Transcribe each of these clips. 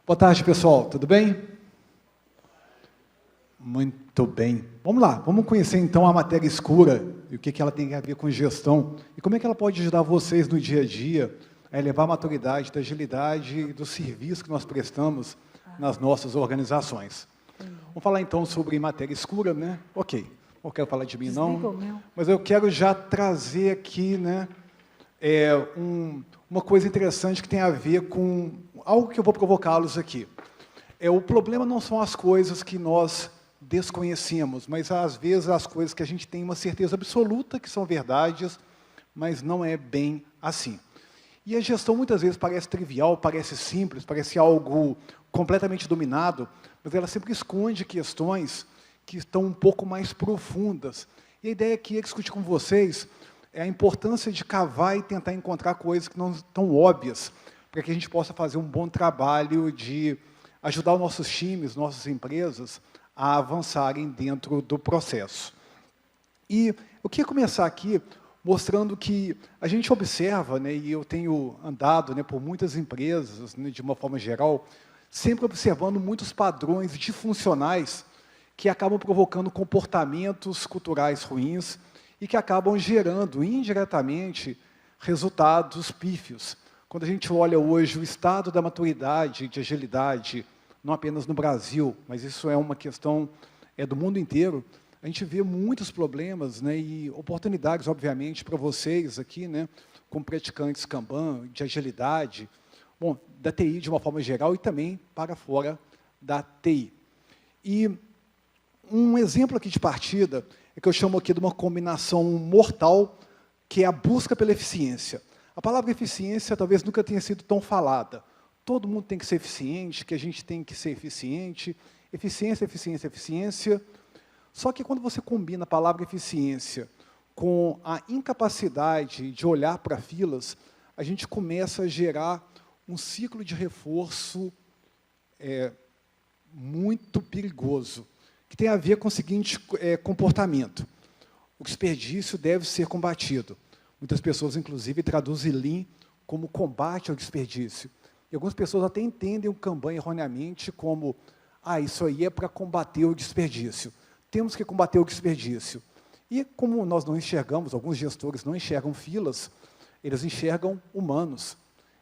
Boa tarde, pessoal. Tudo bem? Muito bem. Vamos lá, vamos conhecer então a matéria escura e o que ela tem a ver com gestão e como é que ela pode ajudar vocês no dia a dia a elevar a maturidade da agilidade e do serviço que nós prestamos nas nossas organizações. Vamos falar então sobre matéria escura, né? Ok, não quero falar de mim não, mas eu quero já trazer aqui, né, uma coisa interessante que tem a ver com algo que eu vou provocá-los aqui. O problema não são as coisas que nós desconhecemos, mas às vezes as coisas que a gente tem uma certeza absoluta que são verdades, mas não é bem assim. E a gestão muitas vezes parece trivial, parece simples, parece algo completamente dominado, mas ela sempre esconde questões que estão um pouco mais profundas. E a ideia aqui é discutir com vocês a importância de cavar e tentar encontrar coisas que não estão óbvias, para que a gente possa fazer um bom trabalho de ajudar os nossos times, nossas empresas, a avançarem dentro do processo. E eu queria começar aqui mostrando que a gente observa, né, e eu tenho andado, né, por muitas empresas, né, de uma forma geral, sempre observando muitos padrões disfuncionais que acabam provocando comportamentos culturais ruins e que acabam gerando, indiretamente, resultados pífios. Quando a gente olha hoje o estado da maturidade, de agilidade, não apenas no Brasil, mas isso é uma questão do mundo inteiro, a gente vê muitos problemas, né, e oportunidades, obviamente, para vocês aqui, né, como praticantes Kanban, de agilidade, bom, da TI de uma forma geral e também para fora da TI. E um exemplo aqui de partida é que eu chamo aqui de uma combinação mortal, que é a busca pela eficiência. A palavra eficiência talvez nunca tenha sido tão falada. Todo mundo tem que ser eficiente, que a gente tem que ser eficiente. Eficiência, eficiência, eficiência. Só que quando você combina a palavra eficiência com a incapacidade de olhar para filas, a gente começa a gerar um ciclo de reforço muito perigoso, que tem a ver com o seguinte comportamento. O desperdício deve ser combatido. Muitas pessoas, inclusive, traduzem Lean como combate ao desperdício. E algumas pessoas até entendem o Kanban erroneamente como isso aí é para combater o desperdício. Temos que combater o desperdício. E como nós não enxergamos, alguns gestores não enxergam filas, eles enxergam humanos.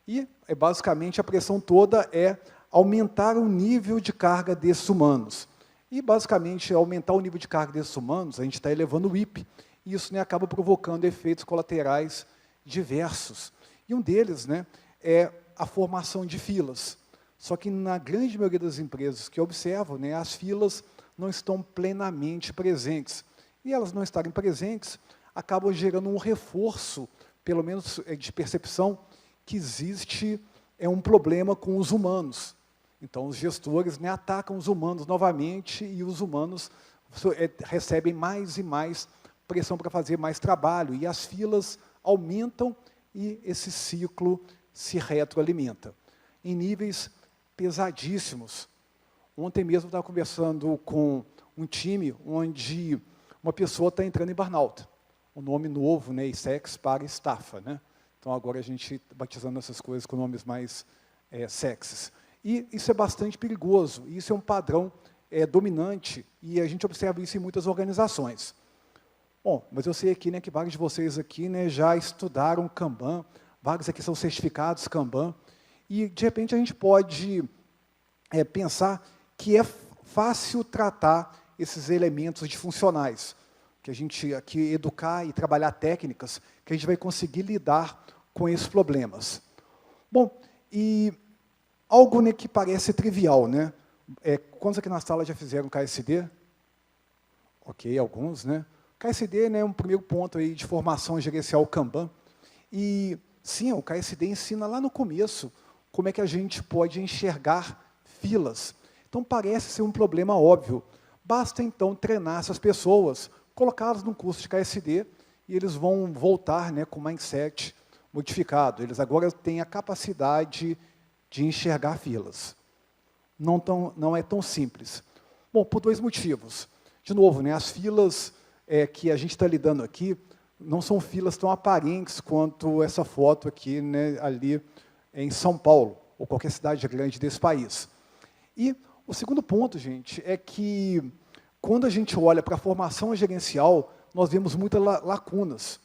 E, basicamente, a pressão toda é aumentar o nível de carga desses humanos. E, basicamente, aumentar o nível de carga desses humanos, a gente está elevando o IP, e isso, né, acaba provocando efeitos colaterais diversos. E um deles, né, é a formação de filas. Só que, na grande maioria das empresas que eu observo, né, as filas não estão plenamente presentes. E elas não estarem presentes, acabam gerando um reforço, pelo menos de percepção, que existe um problema com os humanos. Então, os gestores, né, atacam os humanos novamente e os humanos recebem mais e mais pressão para fazer mais trabalho. E as filas aumentam e esse ciclo se retroalimenta, em níveis pesadíssimos. Ontem mesmo eu estava conversando com um time onde uma pessoa está entrando em burnout. Um nome novo, né, ISEX para estafa, né? Então agora a gente está batizando essas coisas com nomes mais sexys. E isso é bastante perigoso, isso é um padrão dominante, e a gente observa isso em muitas organizações. Bom, mas eu sei aqui, né, que vários de vocês aqui, né, já estudaram Kanban, vários aqui são certificados Kanban, e, de repente, a gente pode pensar que é fácil tratar esses elementos disfuncionais, que a gente aqui educar e trabalhar técnicas, que a gente vai conseguir lidar com esses problemas. Bom, e algo, né, que parece trivial, né? Quantos aqui na sala já fizeram KSD? Ok, alguns, né? KSD, né, é um primeiro ponto aí de formação gerencial Kanban. E, sim, o KSD ensina lá no começo como é que a gente pode enxergar filas. Então, parece ser um problema óbvio. Basta, então, treinar essas pessoas, colocá-las num curso de KSD, e eles vão voltar, né, com o mindset modificado. Eles agora têm a capacidade de enxergar filas. Não é tão simples. Bom, por dois motivos. De novo, né, as filas que a gente está lidando aqui não são filas tão aparentes quanto essa foto aqui, né, ali em São Paulo, ou qualquer cidade grande desse país. E o segundo ponto, gente, é que quando a gente olha para a formação gerencial, nós vemos muitas lacunas.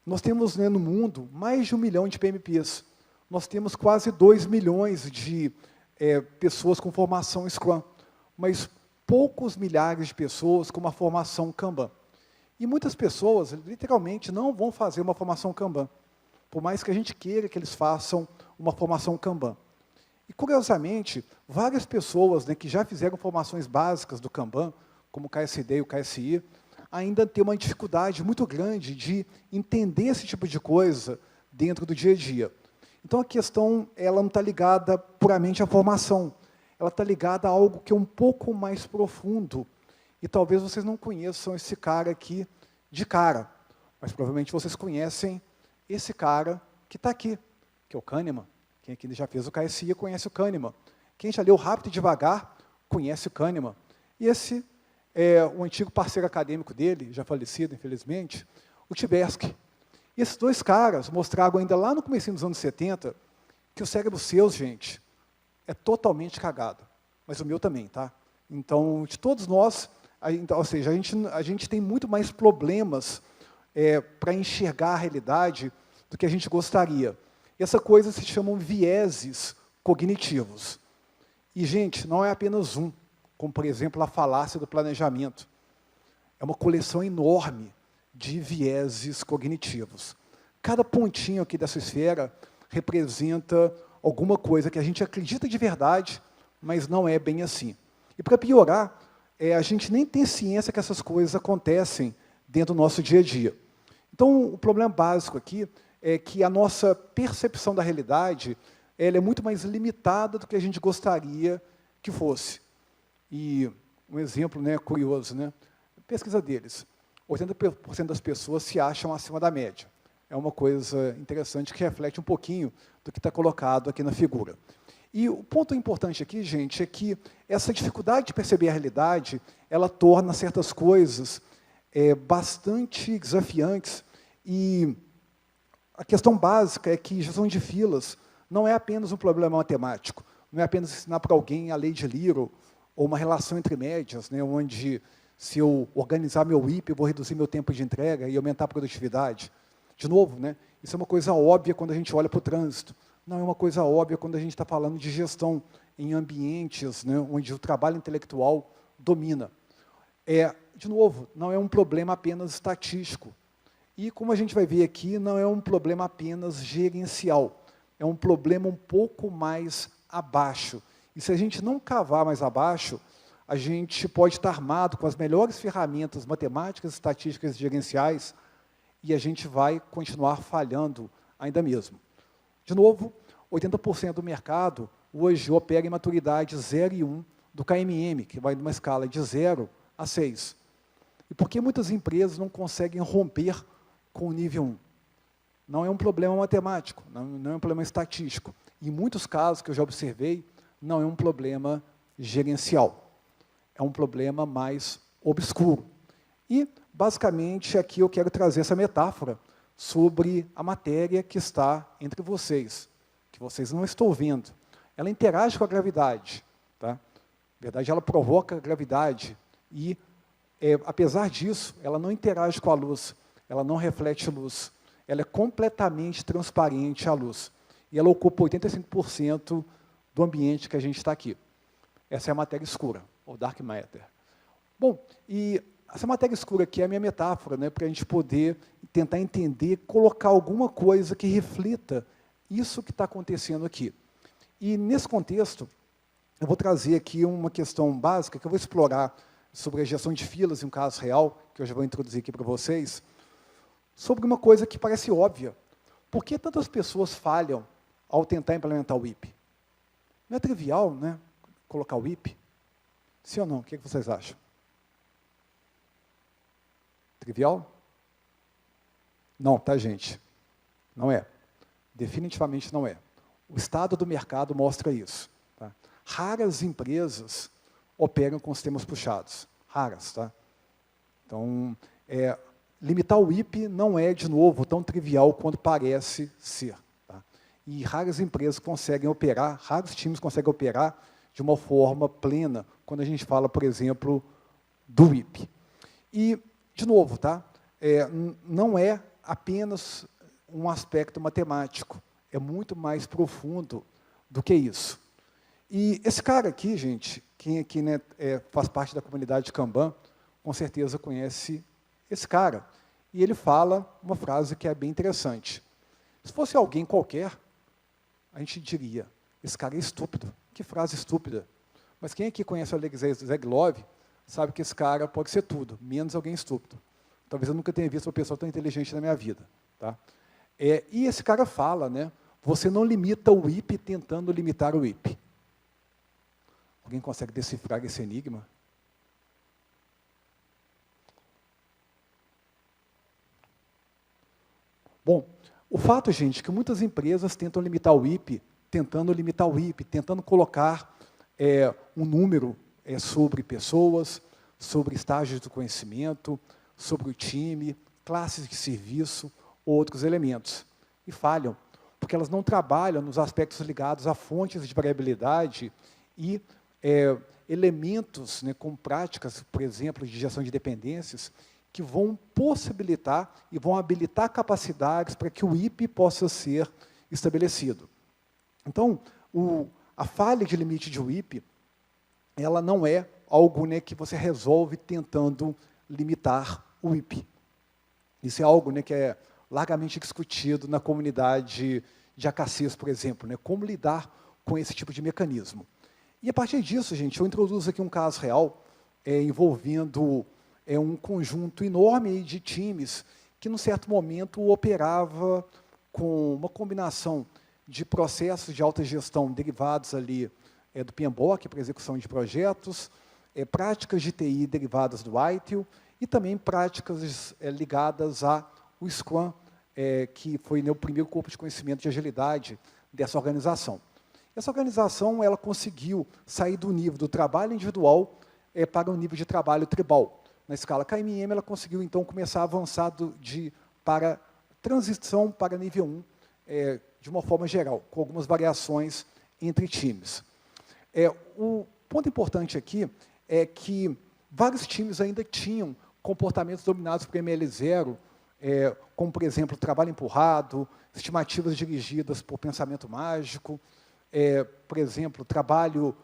Nós temos, né, no mundo mais de 1 milhão de PMPs. Nós temos quase 2 milhões de pessoas com formação Scrum, mas poucos milhares de pessoas com uma formação Kanban. E muitas pessoas, literalmente, não vão fazer uma formação Kanban, por mais que a gente queira que eles façam uma formação Kanban. E, curiosamente, várias pessoas, né, que já fizeram formações básicas do Kanban, como o KSD e o KSI, ainda têm uma dificuldade muito grande de entender esse tipo de coisa dentro do dia a dia. Então, a questão ela não está ligada puramente à formação, ela está ligada a algo que é um pouco mais profundo, e talvez vocês não conheçam esse cara aqui de cara, mas provavelmente vocês conhecem esse cara que está aqui, que é o Kahneman. Quem aqui já fez o KSI conhece o Kahneman. Quem já leu Rápido e Devagar conhece o Kahneman. E esse é o antigo parceiro acadêmico dele, já falecido, infelizmente, o Tversky. E esses dois caras mostraram ainda lá no começo dos anos 70 que o cérebro seus, gente, é totalmente cagado. Mas o meu também, tá? Então, de todos nós, ou seja, a gente tem muito mais problemas para enxergar a realidade do que a gente gostaria. E essa coisa se chamam vieses cognitivos. E, gente, não é apenas um, como, por exemplo, a falácia do planejamento. É uma coleção enorme de vieses cognitivos. Cada pontinho aqui dessa esfera representa alguma coisa que a gente acredita de verdade, mas não é bem assim. E, para piorar, a gente nem tem ciência que essas coisas acontecem dentro do nosso dia a dia. Então, o problema básico aqui é que a nossa percepção da realidade ela é muito mais limitada do que a gente gostaria que fosse. E um exemplo, né, curioso, né? Pesquisa deles. 80% das pessoas se acham acima da média. É uma coisa interessante que reflete um pouquinho do que está colocado aqui na figura. E o ponto importante aqui, gente, é que essa dificuldade de perceber a realidade, ela torna certas coisas bastante desafiantes. E a questão básica é que gestão de filas não é apenas um problema matemático, não é apenas ensinar para alguém a lei de Little, ou uma relação entre médias, né, onde, se eu organizar meu IP, eu vou reduzir meu tempo de entrega e aumentar a produtividade. De novo, né, isso é uma coisa óbvia quando a gente olha para o trânsito. Não é uma coisa óbvia quando a gente está falando de gestão em ambientes, né, onde o trabalho intelectual domina. De novo, não é um problema apenas estatístico. E, como a gente vai ver aqui, não é um problema apenas gerencial. É um problema um pouco mais abaixo. E se a gente não cavar mais abaixo, a gente pode estar armado com as melhores ferramentas matemáticas, estatísticas e gerenciais, e a gente vai continuar falhando ainda mesmo. De novo, 80% do mercado hoje opera em maturidade 0 e 1 do KMM, que vai numa escala de 0 a 6. E por que muitas empresas não conseguem romper com o nível 1? Não é um problema matemático, não é um problema estatístico. Em muitos casos que eu já observei, não é um problema gerencial. É um problema mais obscuro. E, basicamente, aqui eu quero trazer essa metáfora sobre a matéria que está entre vocês, que vocês não estão vendo. Ela interage com a gravidade. Tá? Na verdade, ela provoca a gravidade. E, apesar disso, ela não interage com a luz, ela não reflete luz. Ela é completamente transparente à luz. E ela ocupa 85% do ambiente que a gente está aqui. Essa é a matéria escura, ou dark matter. Bom, e essa matéria escura aqui é a minha metáfora, né, para a gente poder tentar entender, colocar alguma coisa que reflita isso que está acontecendo aqui. E, nesse contexto, eu vou trazer aqui uma questão básica que eu vou explorar sobre a gestão de filas em um caso real, que eu já vou introduzir aqui para vocês, sobre uma coisa que parece óbvia. Por que tantas pessoas falham ao tentar implementar o IP? Não é trivial, né, colocar o IP? Sim ou não? O que vocês acham? Trivial? Não, tá, gente? Não é. Definitivamente não é. O estado do mercado mostra isso. Tá? Raras empresas operam com sistemas puxados. Raras, tá? Então, limitar o IP não é, de novo, tão trivial quanto parece ser. Tá? E raras empresas conseguem operar, raros times conseguem operar de uma forma plena, quando a gente fala, por exemplo, do WIP. E, de novo, tá? Não é apenas um aspecto matemático, é muito mais profundo do que isso. E esse cara aqui, gente, quem aqui, né, faz parte da comunidade de Kanban, com certeza conhece esse cara. E ele fala uma frase que é bem interessante. Se fosse alguém qualquer, a gente diria, esse cara é estúpido. Que frase estúpida. Mas quem aqui conhece o Alexei Zeglov sabe que esse cara pode ser tudo, menos alguém estúpido. Talvez eu nunca tenha visto uma pessoa tão inteligente na minha vida. Tá? E esse cara fala, né, você não limita o WIP tentando limitar o WIP. Alguém consegue decifrar esse enigma? Bom, o fato, gente, é que muitas empresas tentam limitar o WIP, tentando colocar um número sobre pessoas, sobre estágios do conhecimento, sobre o time, classes de serviço, outros elementos. E falham, porque elas não trabalham nos aspectos ligados a fontes de variabilidade e elementos, né, com práticas, por exemplo, de gestão de dependências, que vão possibilitar e vão habilitar capacidades para que o WIP possa ser estabelecido. Então, a falha de limite de WIP, ela não é algo, né, que você resolve tentando limitar o WIP. Isso é algo, né, que é largamente discutido na comunidade de AKCs, por exemplo, né, como lidar com esse tipo de mecanismo. E a partir disso, gente, eu introduzo aqui um caso real envolvendo um conjunto enorme de times que, num certo momento, operava com uma combinação de processos de alta gestão derivados ali do PMBOK, para execução de projetos, práticas de TI derivadas do ITIL e também práticas ligadas ao Scrum, que foi, né, o primeiro corpo de conhecimento de agilidade dessa organização. Essa organização ela conseguiu sair do nível do trabalho individual para o nível de trabalho tribal. Na escala KMM, ela conseguiu, então, começar a avançar para transição para nível 1, de uma forma geral, com algumas variações entre times. O ponto importante aqui é que vários times ainda tinham comportamentos dominados por ML0, como, por exemplo, trabalho empurrado, estimativas dirigidas por pensamento mágico, por exemplo, trabalho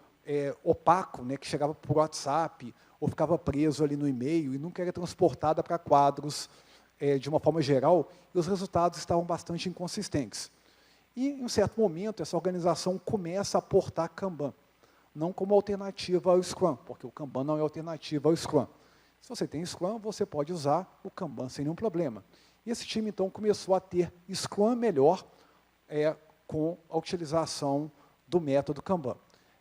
opaco, né, que chegava por WhatsApp, ou ficava preso ali no e-mail e nunca era transportada para quadros de uma forma geral, e os resultados estavam bastante inconsistentes. E, em um certo momento, essa organização começa a aportar Kanban, não como alternativa ao Scrum, porque o Kanban não é alternativa ao Scrum. Se você tem Scrum, você pode usar o Kanban sem nenhum problema. E esse time, então, começou a ter Scrum melhor com a utilização do método Kanban.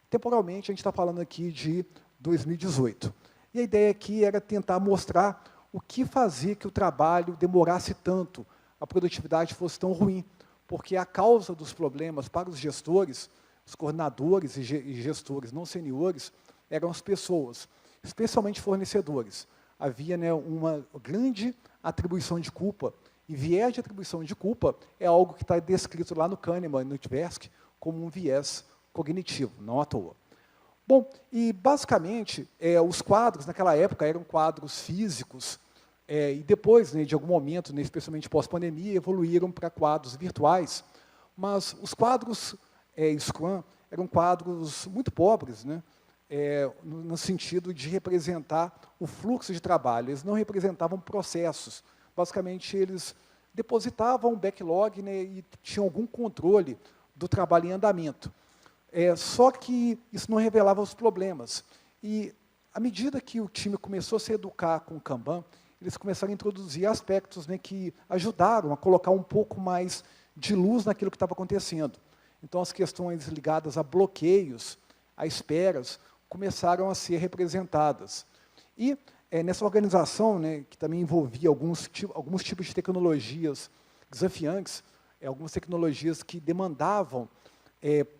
Temporalmente, a gente está falando aqui de 2018. E a ideia aqui era tentar mostrar o que fazia que o trabalho demorasse tanto, a produtividade fosse tão ruim, porque a causa dos problemas para os gestores, os coordenadores e gestores não seniores, eram as pessoas, especialmente fornecedores. Havia, né, uma grande atribuição de culpa, e viés de atribuição de culpa é algo que está descrito lá no Kahneman e no Tversky como um viés cognitivo, não à toa. Bom, e basicamente, os quadros naquela época eram quadros físicos, e depois, né, de algum momento, né, especialmente pós-pandemia, evoluíram para quadros virtuais, mas os quadros Scrum eram quadros muito pobres, né, no sentido de representar o fluxo de trabalho, eles não representavam processos, basicamente eles depositavam um backlog, né, e tinham algum controle do trabalho em andamento. Só que isso não revelava os problemas. E, à medida que o time começou a se educar com o Kanban, eles começaram a introduzir aspectos, né, que ajudaram a colocar um pouco mais de luz naquilo que estava acontecendo. Então, as questões ligadas a bloqueios, a esperas, começaram a ser representadas. E, nessa organização, né, que também envolvia alguns tipos de tecnologias desafiantes, algumas tecnologias que demandavam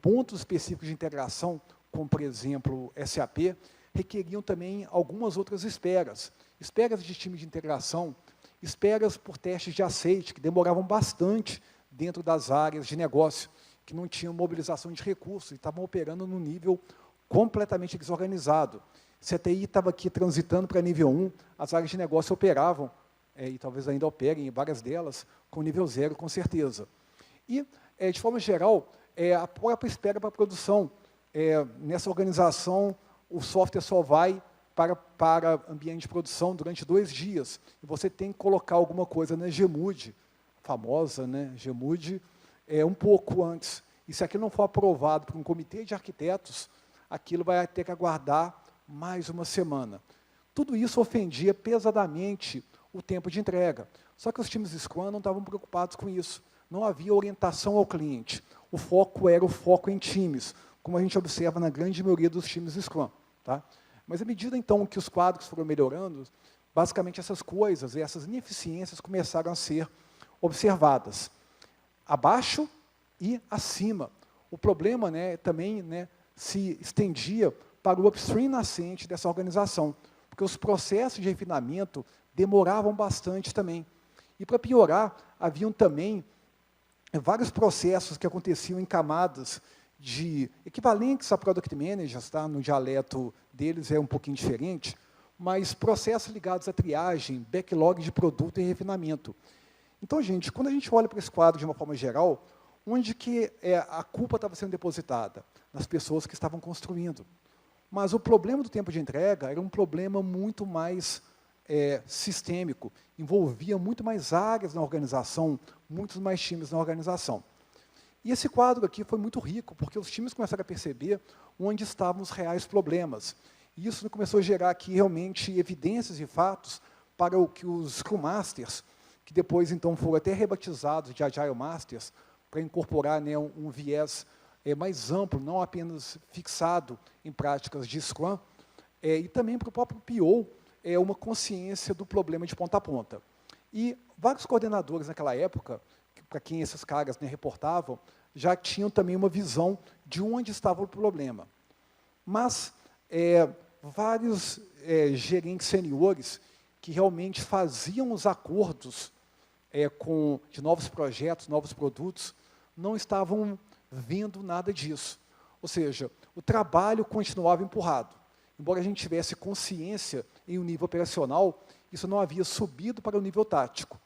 pontos específicos de integração, como, por exemplo, SAP, requeriam também algumas outras esperas. Esperas de time de integração, esperas por testes de aceite, que demoravam bastante dentro das áreas de negócio, que não tinham mobilização de recursos e estavam operando num nível completamente desorganizado. Se a TI estava aqui transitando para nível 1, as áreas de negócio operavam, e talvez ainda operem, várias delas, com nível 0, com certeza. E, de forma geral, a própria espera para a produção. Nessa organização, o software só vai para ambiente de produção durante 2 dias. E você tem que colocar alguma coisa na GMUD, famosa, né, GMUD, um pouco antes. E se aquilo não for aprovado por um comitê de arquitetos, aquilo vai ter que aguardar mais uma semana. Tudo isso ofendia pesadamente o tempo de entrega. Só que os times Scrum não estavam preocupados com isso. Não havia orientação ao cliente. O foco era o foco em times, como a gente observa na grande maioria dos times Scrum. Tá? Mas à medida, então, que os quadros foram melhorando, basicamente essas coisas, essas ineficiências começaram a ser observadas. Abaixo e acima. O problema, né, também, né, se estendia para o upstream nascente dessa organização, porque os processos de refinamento demoravam bastante também. E, para piorar, haviam também vários processos que aconteciam em camadas de equivalentes a Product Managers, tá? No dialeto deles é um pouquinho diferente, mas processos ligados à triagem, backlog de produto e refinamento. Então, gente, quando a gente olha para esse quadro de uma forma geral, onde que a culpa estava sendo depositada? Nas pessoas que estavam construindo. Mas o problema do tempo de entrega era um problema muito mais sistêmico, envolvia muito mais áreas na organização, muitos mais times na organização. E esse quadro aqui foi muito rico, porque os times começaram a perceber onde estavam os reais problemas. E isso começou a gerar aqui realmente evidências e fatos para o que os Scrum Masters, que depois então foram até rebatizados de Agile Masters, para incorporar, né, um viés mais amplo, não apenas fixado em práticas de Scrum, e também para o próprio PO, uma consciência do problema de ponta a ponta. E vários coordenadores naquela época, para quem esses caras, né, reportavam, já tinham também uma visão de onde estava o problema. Mas vários gerentes seniores que realmente faziam os acordos de novos projetos, novos produtos, não estavam vendo nada disso. Ou seja, o trabalho continuava empurrado. Embora a gente tivesse consciência em um nível operacional, isso não havia subido para o nível tático.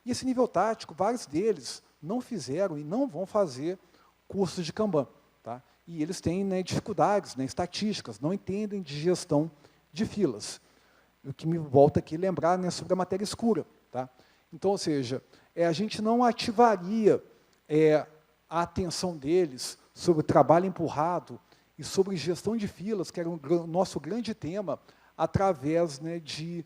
E esse nível tático, vários deles não fizeram e não vão fazer cursos de Kanban. Tá? E eles têm, né, dificuldades, né, estatísticas, não entendem de gestão de filas. O que me volta aqui lembrar, né, sobre a matéria escura. Tá? Então, ou seja, a gente não ativaria a atenção deles sobre o trabalho empurrado e sobre gestão de filas, que era o nosso grande tema, através, né, de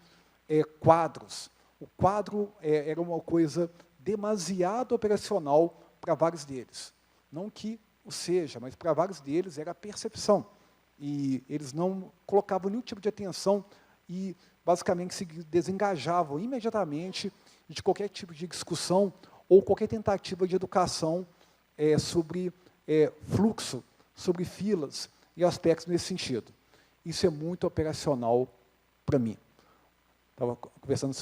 quadros. O quadro era uma coisa demasiado operacional para vários deles. Não que o seja, mas para vários deles era a percepção. E eles não colocavam nenhum tipo de atenção e, basicamente, se desengajavam imediatamente de qualquer tipo de discussão ou qualquer tentativa de educação sobre fluxo, sobre filas e aspectos nesse sentido. Isso é muito operacional para mim. Estava conversando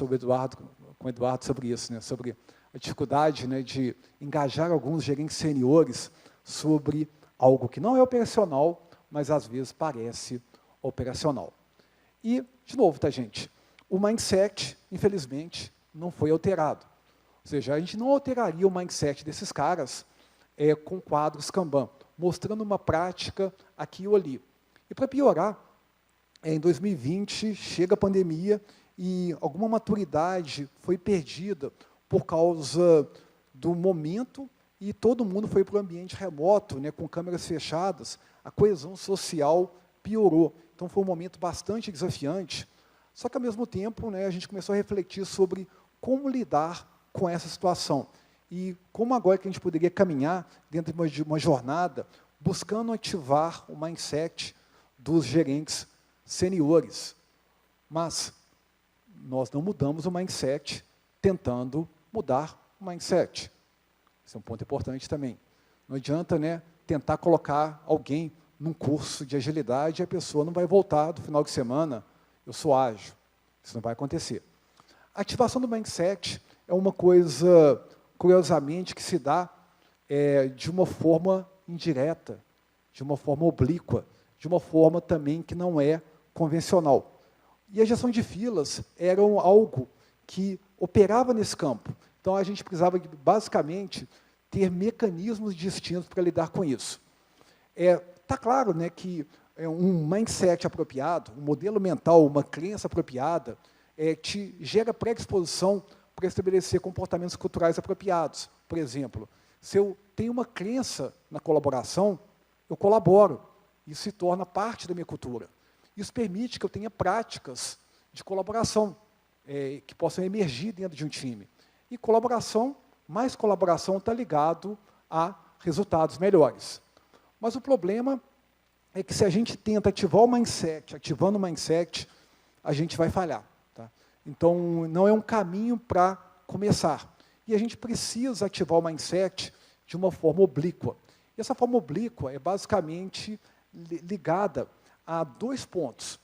com o Eduardo sobre isso, né, sobre a dificuldade, né, de engajar alguns gerentes seniores sobre algo que não é operacional, mas às vezes parece operacional. E, de novo, tá, gente, o mindset, infelizmente, não foi alterado. Ou seja, a gente não alteraria o mindset desses caras com quadros Kanban, mostrando uma prática aqui ou ali. E, para piorar, em 2020, chega a pandemia e alguma maturidade foi perdida por causa do momento e todo mundo foi para o ambiente remoto, né, com câmeras fechadas, a coesão social piorou. Então, foi um momento bastante desafiante, só que, ao mesmo tempo, né, a gente começou a refletir sobre como lidar com essa situação e como agora que a gente poderia caminhar dentro de uma jornada buscando ativar o mindset dos gerentes seniores. Mas nós não mudamos o mindset tentando mudar o mindset. Esse é um ponto importante também. Não adianta, né, tentar colocar alguém num curso de agilidade e a pessoa não vai voltar do final de semana, eu sou ágil. Isso não vai acontecer. A ativação do mindset é uma coisa, curiosamente, que se dá de uma forma indireta, de uma forma oblíqua, de uma forma também que não é convencional. E a gestão de filas era algo que operava nesse campo. Então, a gente precisava, basicamente, ter mecanismos distintos para lidar com isso. Está claro, né, que um mindset apropriado, um modelo mental, uma crença apropriada, te gera predisposição para estabelecer comportamentos culturais apropriados. Por exemplo, se eu tenho uma crença na colaboração, eu colaboro. Isso se torna parte da minha cultura. Isso permite que eu tenha práticas de colaboração, que possam emergir dentro de um time. E mais colaboração está ligado a resultados melhores. Mas o problema é que se a gente tenta ativar o mindset, ativando o mindset, a gente vai falhar. Tá? Então, não é um caminho para começar. E a gente precisa ativar o mindset de uma forma oblíqua. E essa forma oblíqua é basicamente ligada a 2 pontos,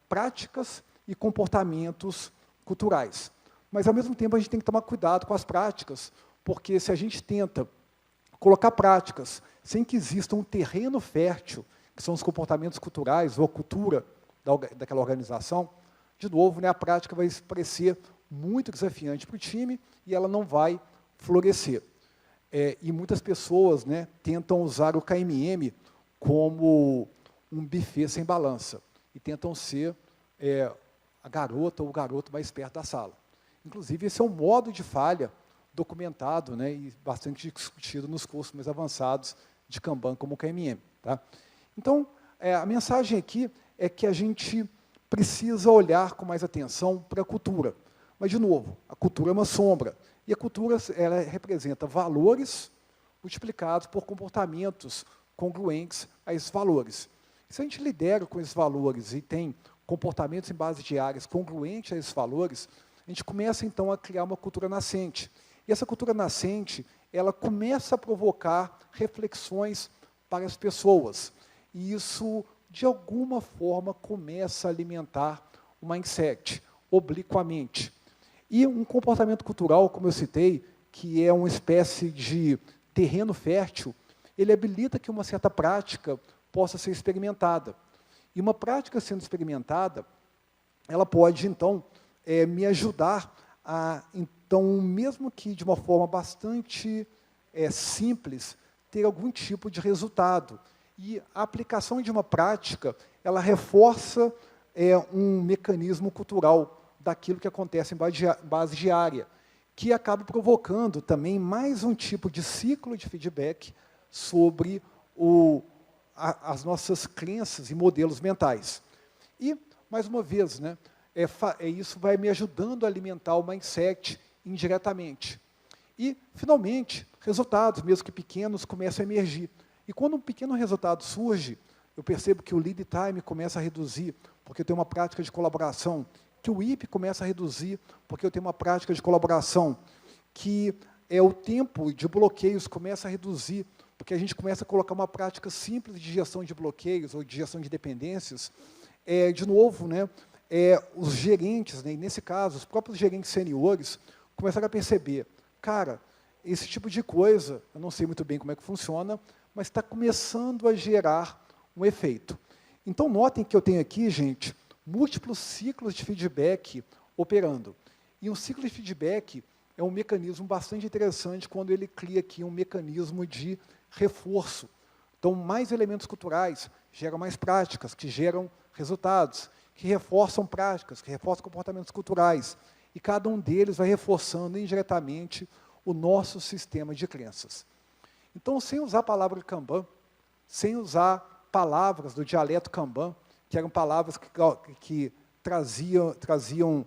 práticas e comportamentos culturais. Mas, ao mesmo tempo, a gente tem que tomar cuidado com as práticas, porque se a gente tenta colocar práticas sem que exista um terreno fértil, que são os comportamentos culturais ou a cultura daquela organização, de novo, né, a prática vai parecer muito desafiante para o time e ela não vai florescer. E muitas pessoas, né, tentam usar o KMM como um buffet sem balança e tentam ser a garota ou o garoto mais perto da sala. Inclusive, esse é um modo de falha documentado, né, e bastante discutido nos cursos mais avançados de Kanban, como o KMM. Tá? Então, a mensagem aqui é que a gente precisa olhar com mais atenção para a cultura. Mas, de novo, a cultura é uma sombra. E a cultura ela representa valores multiplicados por comportamentos congruentes a esses valores. Se a gente lidera com esses valores e tem comportamentos em base de áreas congruentes a esses valores, a gente começa, então, a criar uma cultura nascente. E essa cultura nascente, ela começa a provocar reflexões para as pessoas. E isso, de alguma forma, começa a alimentar o mindset, obliquamente. E um comportamento cultural, como eu citei, que é uma espécie de terreno fértil, ele habilita que uma certa prática possa ser experimentada. E uma prática sendo experimentada, ela pode, então, me ajudar a, então, mesmo que de uma forma bastante simples, ter algum tipo de resultado. E a aplicação de uma prática, ela reforça um mecanismo cultural daquilo que acontece em base diária, que acaba provocando também mais um tipo de ciclo de feedback sobre as nossas crenças e modelos mentais. E, mais uma vez, né, isso vai me ajudando a alimentar o mindset indiretamente. E, finalmente, resultados, mesmo que pequenos, começam a emergir. E quando um pequeno resultado surge, eu percebo que o lead time começa a reduzir, porque eu tenho uma prática de colaboração, que o IP começa a reduzir, porque eu tenho uma prática de colaboração, que o tempo de bloqueios começa a reduzir, porque a gente começa a colocar uma prática simples de gestão de bloqueios ou de gestão de dependências. De novo, né, os gerentes, né, e nesse caso, os próprios gerentes seniores, começaram a perceber, cara, esse tipo de coisa, eu não sei muito bem como é que funciona, mas está começando a gerar um efeito. Então, notem que eu tenho aqui, gente, múltiplos ciclos de feedback operando. E um ciclo de feedback é um mecanismo bastante interessante quando ele cria aqui um mecanismo de reforço. Então, mais elementos culturais geram mais práticas, que geram resultados, que reforçam práticas, que reforçam comportamentos culturais. E cada um deles vai reforçando indiretamente o nosso sistema de crenças. Então, sem usar a palavra Kanban, sem usar palavras do dialeto Kanban, que eram palavras que traziam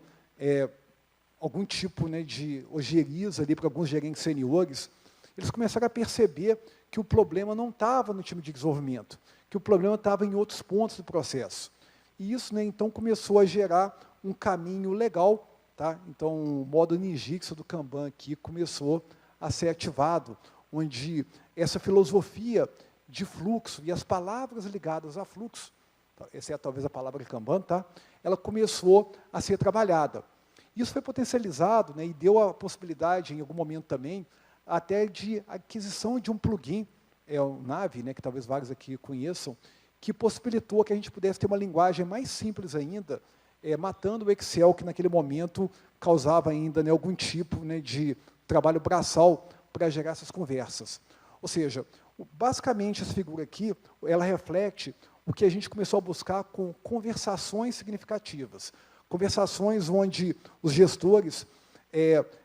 algum tipo, né, de ojeriza ali para alguns gerentes seniores, eles começaram a perceber que o problema não estava no time de desenvolvimento, que o problema estava em outros pontos do processo. E isso, né, então, começou a gerar um caminho legal. Tá? Então, o modo Ninjitsu do Kanban aqui começou a ser ativado, onde essa filosofia de fluxo e as palavras ligadas a fluxo, essa é talvez a palavra de Kanban, tá? Ela começou a ser trabalhada. Isso foi potencializado, né, e deu a possibilidade, em algum momento também, até de aquisição de um plugin, o Navi, né, que talvez vários aqui conheçam, que possibilitou que a gente pudesse ter uma linguagem mais simples ainda, matando o Excel, que naquele momento causava ainda, né, algum tipo, né, de trabalho braçal para gerar essas conversas. Ou seja, basicamente essa figura aqui, ela reflete o que a gente começou a buscar com conversações significativas. Conversações onde os gestores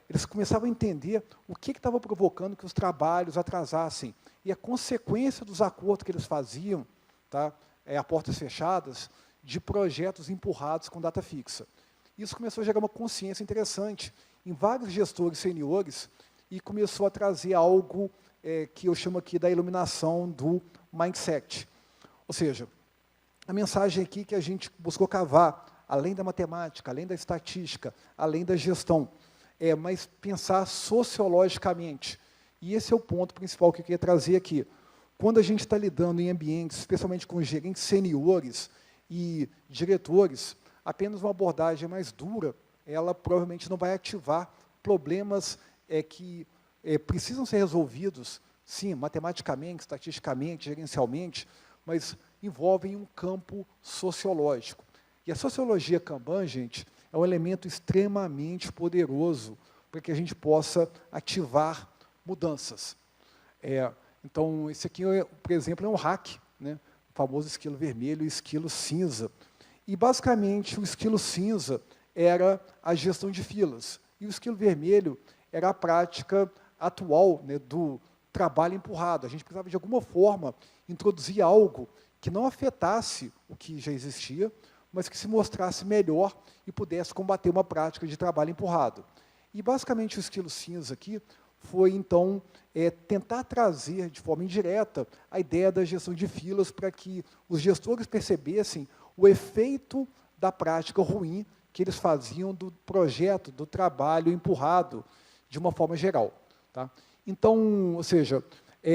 eles começavam a entender o que estava provocando que os trabalhos atrasassem. E a consequência dos acordos que eles faziam, tá, a portas fechadas, de projetos empurrados com data fixa. Isso começou a gerar uma consciência interessante em vários gestores seniores e começou a trazer algo que eu chamo aqui da iluminação do mindset. Ou seja, a mensagem aqui que a gente buscou cavar, além da matemática, além da estatística, além da gestão, mas pensar sociologicamente. E esse é o ponto principal que eu queria trazer aqui. Quando a gente está lidando em ambientes, especialmente com gerentes seniores e diretores, apenas uma abordagem mais dura, ela provavelmente não vai ativar problemas que precisam ser resolvidos, sim, matematicamente, estatisticamente, gerencialmente, mas envolvem um campo sociológico. E a sociologia Kanban, gente, é um elemento extremamente poderoso para que a gente possa ativar mudanças. Então, esse aqui, por exemplo, é um hack, né? O famoso esquilo vermelho e esquilo cinza. E, basicamente, o esquilo cinza era a gestão de filas, e o esquilo vermelho era a prática atual, né, do trabalho empurrado. A gente precisava, de alguma forma, introduzir algo que não afetasse o que já existia, mas que se mostrasse melhor e pudesse combater uma prática de trabalho empurrado. E, basicamente, o esquilo cinza aqui foi, então, tentar trazer, de forma indireta, a ideia da gestão de filas para que os gestores percebessem o efeito da prática ruim que eles faziam do projeto, do trabalho empurrado, de uma forma geral. Tá? Então, ou seja,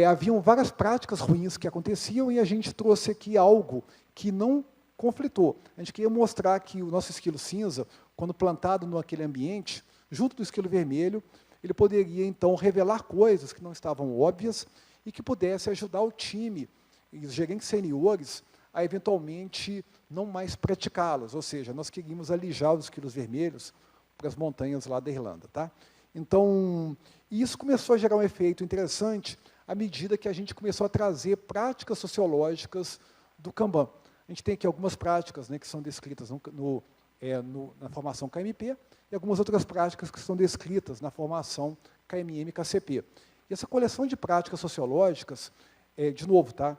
haviam várias práticas ruins que aconteciam e a gente trouxe aqui algo que não conflitou. A gente queria mostrar que o nosso esquilo cinza, quando plantado naquele ambiente, junto do esquilo vermelho, ele poderia, então, revelar coisas que não estavam óbvias e que pudesse ajudar o time e os gerentes seniores a, eventualmente, não mais praticá-las. Ou seja, nós queríamos alijar os esquilos vermelhos para as montanhas lá da Irlanda. Tá? Então, isso começou a gerar um efeito interessante à medida que a gente começou a trazer práticas sociológicas do Kanban. A gente tem aqui algumas práticas, né, que são descritas na formação KMP e algumas outras práticas que são descritas na formação KMM e KCP. E essa coleção de práticas sociológicas, de novo, tá,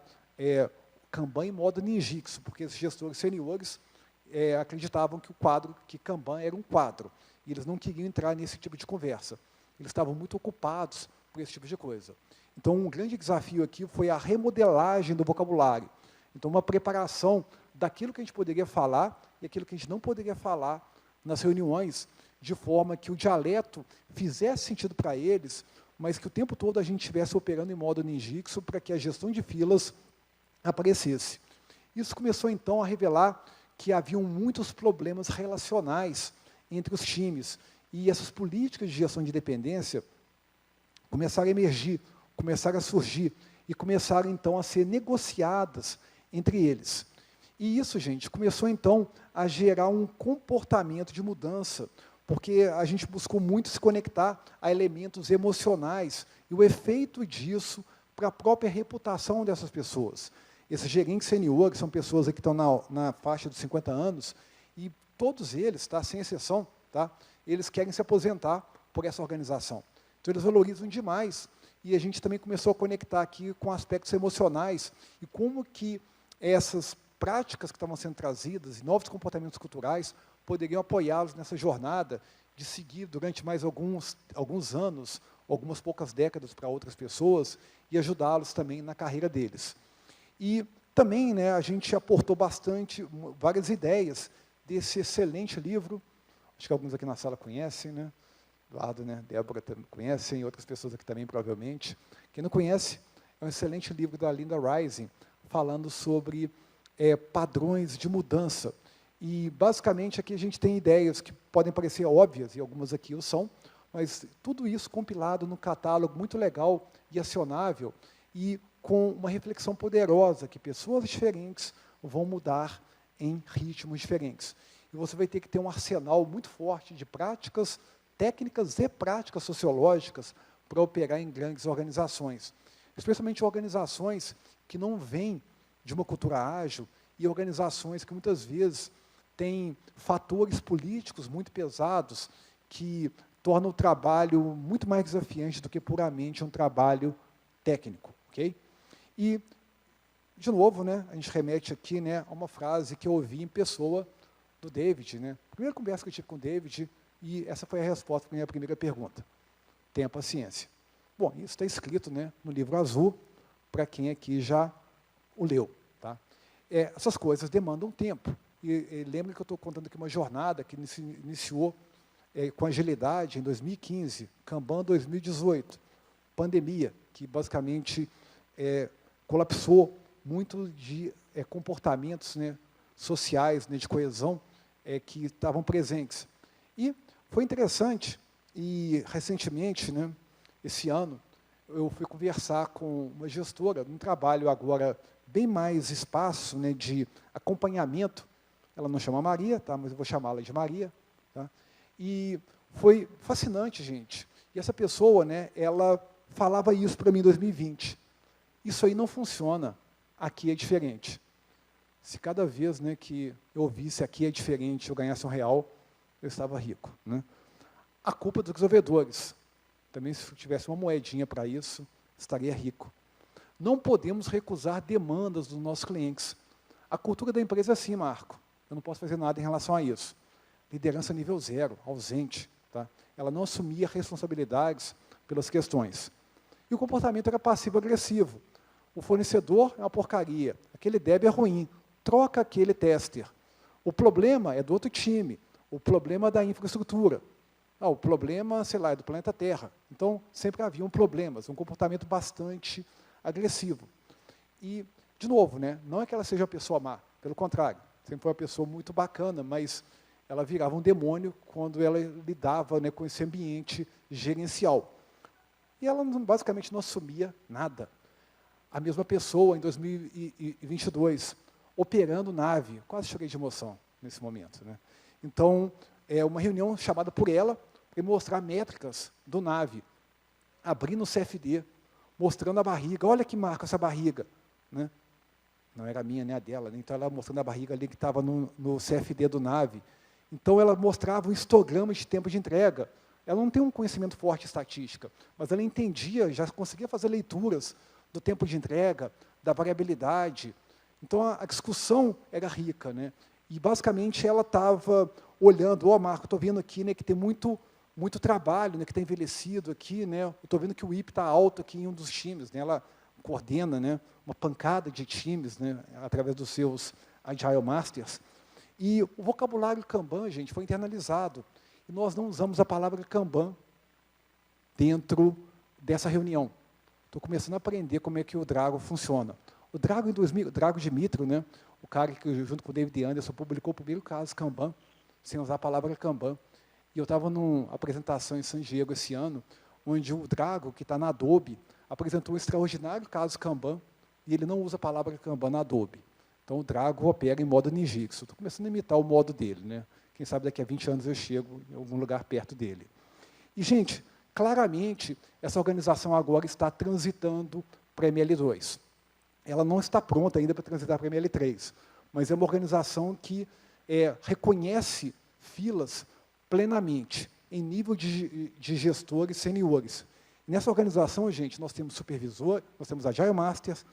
Kanban em modo ninjitsu, porque esses gestores seniores acreditavam que Kanban era um quadro, e eles não queriam entrar nesse tipo de conversa. Eles estavam muito ocupados por esse tipo de coisa. Então, um grande desafio aqui foi a remodelagem do vocabulário. Então, uma preparação daquilo que a gente poderia falar e aquilo que a gente não poderia falar nas reuniões, de forma que o dialeto fizesse sentido para eles, mas que o tempo todo a gente estivesse operando em modo ninjitsu para que a gestão de filas aparecesse. Isso começou, então, a revelar que haviam muitos problemas relacionais entre os times, e essas políticas de gestão de dependência começaram a emergir, começaram a surgir, e começaram, então, a ser negociadas entre eles. E isso, gente, começou, então, a gerar um comportamento de mudança, porque a gente buscou muito se conectar a elementos emocionais, e o efeito disso para a própria reputação dessas pessoas. Esses gerentes seniores são pessoas que estão na faixa dos 50 anos, e todos eles, tá, sem exceção, tá, eles querem se aposentar por essa organização. Então, eles valorizam demais, e a gente também começou a conectar aqui com aspectos emocionais, e como que essas práticas que estavam sendo trazidas, e novos comportamentos culturais, poderiam apoiá-los nessa jornada de seguir durante mais alguns anos, algumas poucas décadas para outras pessoas, e ajudá-los também na carreira deles. E também, né, a gente aportou várias ideias desse excelente livro, acho que alguns aqui na sala conhecem, né? Eduardo, né, Débora também conhecem, outras pessoas aqui também, provavelmente. Quem não conhece, é um excelente livro da Linda Rising, falando sobre padrões de mudança. E, basicamente, aqui a gente tem ideias que podem parecer óbvias, e algumas aqui o são, mas tudo isso compilado num catálogo muito legal e acionável, e com uma reflexão poderosa, que pessoas diferentes vão mudar em ritmos diferentes. E você vai ter que ter um arsenal muito forte de práticas técnicas e práticas sociológicas para operar em grandes organizações, especialmente organizações que não vêm de uma cultura ágil e organizações que muitas vezes têm fatores políticos muito pesados que tornam o trabalho muito mais desafiante do que puramente um trabalho técnico. Okay? E, de novo, né, a gente remete aqui, né, a uma frase que eu ouvi em pessoa do David. Né? A primeira conversa que eu tive com o David, e essa foi a resposta para a minha primeira pergunta. Tenha paciência. Bom, isso está escrito, né, no livro azul, para quem aqui já o leu. Tá? Essas coisas demandam tempo. E lembra que eu estou contando aqui uma jornada que iniciou com agilidade em 2015, Kanban 2018, pandemia, que basicamente colapsou muito de comportamentos, né, sociais, né, de coesão, que estavam presentes. E foi interessante, e recentemente, né, esse ano, eu fui conversar com uma gestora, num trabalho agora bem mais espaço, né, de acompanhamento. Ela não chama Maria, tá, mas eu vou chamá-la de Maria. Tá? E foi fascinante, gente. E essa pessoa, né, ela falava isso para mim em 2020. Isso aí não funciona, aqui é diferente. Se cada vez, né, que eu ouvisse aqui é diferente, eu ganhasse R$1, eu estava rico. Né? A culpa dos desenvolvedores. Também, se eu tivesse uma moedinha para isso, estaria rico. Não podemos recusar demandas dos nossos clientes. A cultura da empresa é assim, Marco. Eu não posso fazer nada em relação a isso. Liderança nível 0, ausente. Tá? Ela não assumia responsabilidades pelas questões. E o comportamento era passivo-agressivo. O fornecedor é uma porcaria, aquele dev é ruim, troca aquele tester. O problema é do outro time, o problema é da infraestrutura. O problema, sei lá, é do planeta Terra. Então, sempre haviam problemas, um comportamento bastante agressivo. E, de novo, né, não é que ela seja uma pessoa má, pelo contrário, sempre foi uma pessoa muito bacana, mas ela virava um demônio quando ela lidava, né, com esse ambiente gerencial. E ela basicamente não assumia nada. A mesma pessoa, em 2022, operando nave, quase chorei de emoção nesse momento. Né? Então, uma reunião chamada por ela para mostrar métricas do nave, abrindo o CFD, mostrando a barriga, olha que marca essa barriga. Né? Não era a minha, nem a dela, né? Então ela mostrando a barriga ali que estava no CFD do nave. Então ela mostrava um histograma de tempo de entrega. Ela não tem um conhecimento forte de estatística, mas ela entendia, já conseguia fazer leituras do tempo de entrega, da variabilidade. Então a discussão era rica. Né? E basicamente ela estava olhando, Marco, estou vendo aqui, né, que tem muito trabalho, né, que está envelhecido aqui, né? Eu estou vendo que o IP está alto aqui em um dos times, né? Ela coordena, né, uma pancada de times, né, através dos seus Agile Masters. E o vocabulário Kanban, gente, foi internalizado. E nós não usamos a palavra Kanban dentro dessa reunião. Estou começando a aprender como é que o Drago funciona. O Drago, em 2000, Drago Dmitro, né, o cara que, junto com o David Anderson, publicou o primeiro caso Kanban, sem usar a palavra Kanban. E eu estava numa apresentação em San Diego esse ano, onde o Drago, que está na Adobe, apresentou um extraordinário caso Kanban, e ele não usa a palavra Kanban na Adobe. Então, o Drago opera em modo Ninjitsu. Estou começando a imitar o modo dele. Né? Quem sabe daqui a 20 anos eu chego em algum lugar perto dele. E, gente, claramente, essa organização agora está transitando para ML2. Ela não está pronta ainda para transitar para ML3, mas é uma organização que reconhece filas plenamente, em nível de gestores seniores. Nessa organização, gente, nós temos supervisor, nós temos Agile Masters,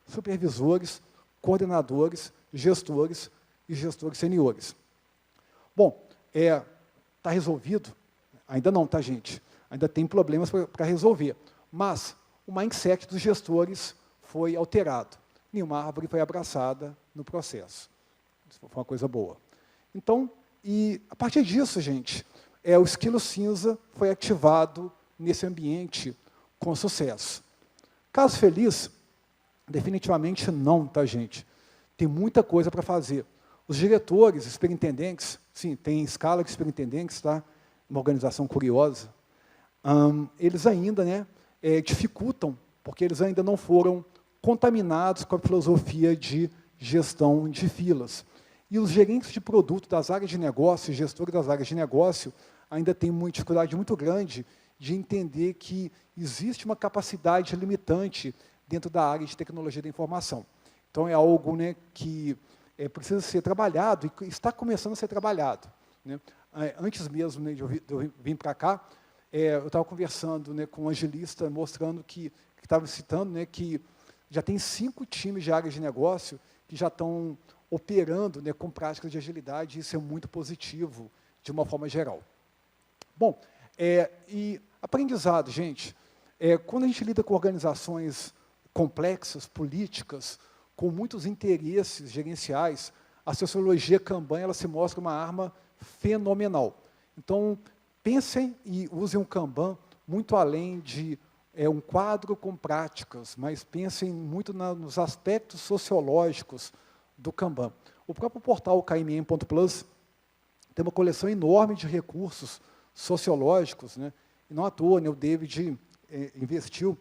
supervisores, coordenadores, gestores e gestores seniores. Bom, está resolvido? Ainda não, tá, gente? Ainda tem problemas para resolver. Mas o mindset dos gestores foi alterado. Nenhuma árvore foi abraçada no processo. Isso foi uma coisa boa. Então, e a partir disso, gente, o esquilo cinza foi ativado nesse ambiente com sucesso. Caso feliz? Definitivamente não, tá, gente? Tem muita coisa para fazer. Os diretores, superintendentes, sim, tem escala de superintendentes, tá? Uma organização curiosa. Eles ainda, né, dificultam, porque eles ainda não foram contaminados com a filosofia de gestão de filas. E os gerentes de produto das áreas de negócio, gestores das áreas de negócio, ainda têm uma dificuldade muito grande de entender que existe uma capacidade limitante dentro da área de tecnologia da informação. Então, é algo, né, que precisa ser trabalhado e está começando a ser trabalhado, né? Antes mesmo, né, de eu vir para cá, eu estava conversando, né, com um agilista, mostrando que estava citando, né, que já tem 5 times de áreas de negócio que já estão operando, né, com práticas de agilidade, e isso é muito positivo, de uma forma geral. Bom, e aprendizado, gente, quando a gente lida com organizações complexas, políticas, com muitos interesses gerenciais, a sociologia Kanban ela se mostra uma arma fenomenal. Então, pensem e usem o Kanban muito além de um quadro com práticas, mas pensem muito nos aspectos sociológicos do Kanban. O próprio portal KMM.plus tem uma coleção enorme de recursos sociológicos, né? E não à toa, né, o David investiu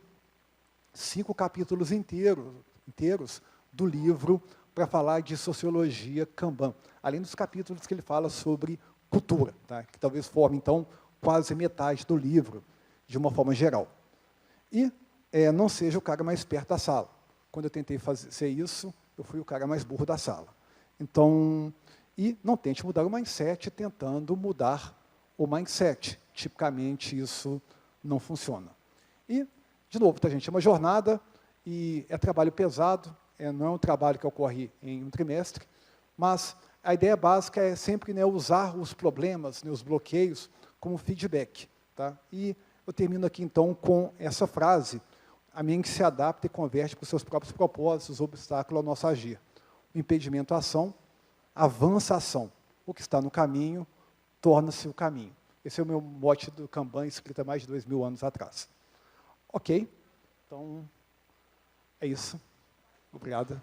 5 capítulos inteiros do livro para falar de sociologia Kanban, além dos capítulos que ele fala sobre cultura, tá? Que talvez forme, então, quase metade do livro, de uma forma geral. E não seja o cara mais esperto da sala. Quando eu tentei fazer isso, eu fui o cara mais burro da sala. Então, e não tente mudar o mindset tentando mudar o mindset. Tipicamente, isso não funciona. E, de novo, tá, gente, é uma jornada e é trabalho pesado, não é um trabalho que ocorre em um trimestre, mas a ideia básica é sempre, né, usar os problemas, né, os bloqueios, como feedback. Tá? E eu termino aqui, então, com essa frase: a mente se adapta e converte para os seus próprios propósitos, obstáculo ao nosso agir. O impedimento à ação, avança a ação. O que está no caminho, torna-se o caminho. Esse é o meu mote do Kanban, escrito há mais de 2000 anos atrás. Ok? Então, é isso. Obrigado.